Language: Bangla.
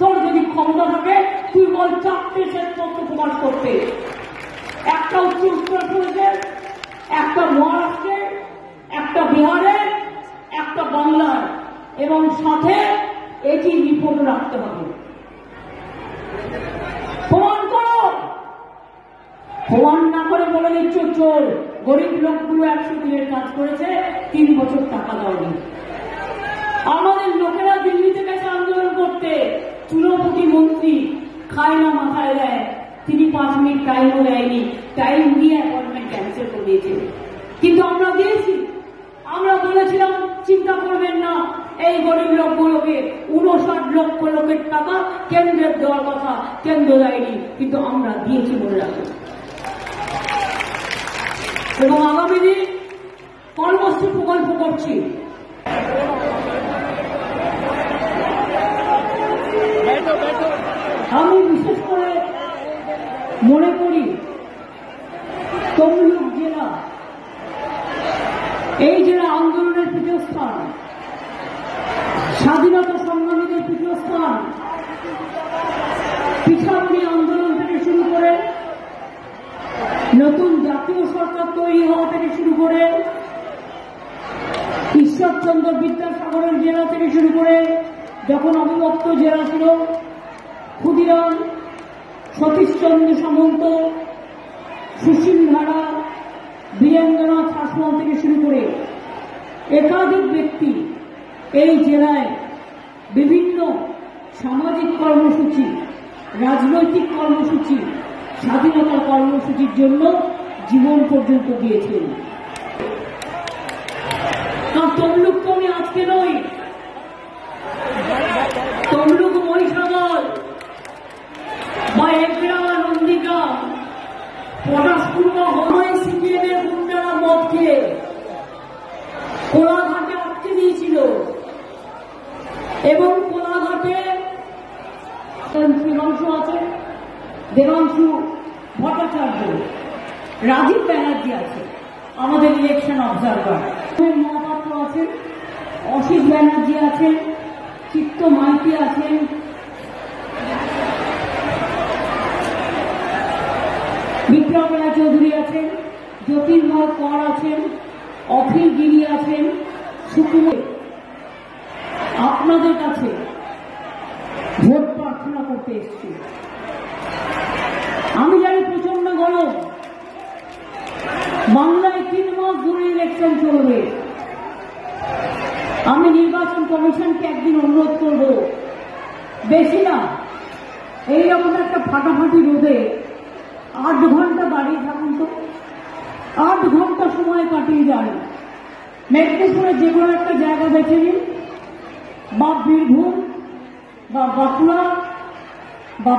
তোর যদি ক্ষমতা থাকে তুই বল 4টে শ্বেতপত্র প্রকাশ করতে, একটা উত্তরপ্রদেশের, একটা মহারাষ্ট্রের, একটা বিহারের, একটা বাংলার, এবং সাথে এটি রিপোর্ট রাখতে হবে। প্রমাণ করো। প্রমাণ না করে বলে দিচ্ছ চোর। গরিব লোকগুলো 100 দিনের কাজ করেছে, 3 বছর টাকা দাওনি। আমাদের লোকেরা দিল্লিতে গেছে আন্দোলন করতে, চুনোপুটি মন্ত্রী খায় না মাথায় দেয়, তিনি 5 মিনিট টাইমও দেয়নি, টাইম দিয়ে অ্যাপয়েন্টমেন্ট ক্যান্সেল করে দিয়েছেন। কিন্তু আমরা দিয়েছি, আমরা বলেছিলাম চিন্তা করবেন না, এই গরিব লোকগুলোকে 59 লক্ষ লোকের টাকা কেন্দ্রের দেওয়ার কথা, কেন্দ্র দেয়নি, কিন্তু আমরা দিয়েছি বলে রাখি। এবং আগামী দিন কর্মশ্রী প্রকল্প করছি। আমি বিশেষ করে মনে করি তমলুক জেলা, এই জেলা আন্দোলনের পীঠস্থান, স্বাধীনতা সংগ্রামীদের পীঠস্থান, পিঠাপুরি আন্দোলন থেকে শুরু করে নতুন জাতীয় সরকার তৈরি হওয়া থেকে শুরু করে ঈশ্বরচন্দ্র বিদ্যাসাগরের জেলা থেকে শুরু করে যখন অবিভক্ত জেলা ছিল, ক্ষুদিরাম, সতীশচন্দ্র সামন্ত, সুশীল ধারা, বীরেন্দ্রনাথ শাসমল থেকে শুরু করে একাধিক ব্যক্তি এই জেলায় বিভিন্ন সামাজিক কর্মসূচি, রাজনৈতিক কর্মসূচি, স্বাধীনতা কর্মসূচির জন্য জীবন পর্যন্ত দিয়েছেন। তমলুক তো আমি আজকে নই, তমলুক মহিষাদল বা একরা নন্দিকা পটাশপুর হয় সিপিএমের গুন্ডারা মদ খেয়ে কোলাঘাটে আটকে দিয়েছিল, এবং কোলাঘাটে দেবাংশু আছে, দেবাংশু ভট্টাচার্য, রাজীব ব্যানার্জি আছে, আমাদের ইলেকশন অবজারভার, মহাপাত্র আছেন, অসিত ব্যানার্জি আছেন, চিত্ত মাইতি আছেন, বিপ্লব রায় চৌধুরী আছেন, জ্যোতির্ময় কর আছেন, অখিল গিরি আছেন, সুকুমার। আপনাদের কাছে ভোট প্রার্থনা করতে এসেছি। আমি জানি প্রচন্ড গরম, বাংলায় 3 মাস ধরে ইলেকশন চলবে। আমি নির্বাচন কমিশনকে একদিন অনুরোধ করব, বেশি না, এইরকম একটা ফাটাফাটি রোদে 8 ঘন্টা দাঁড়িয়ে থাকুন তো, 8 ঘন্টা সময় কাটিয়ে যান, মেদিনীপুরে যে কোনো একটা জায়গা বেছে নিন, বা বীরভূম বা বাঁকুড়া বা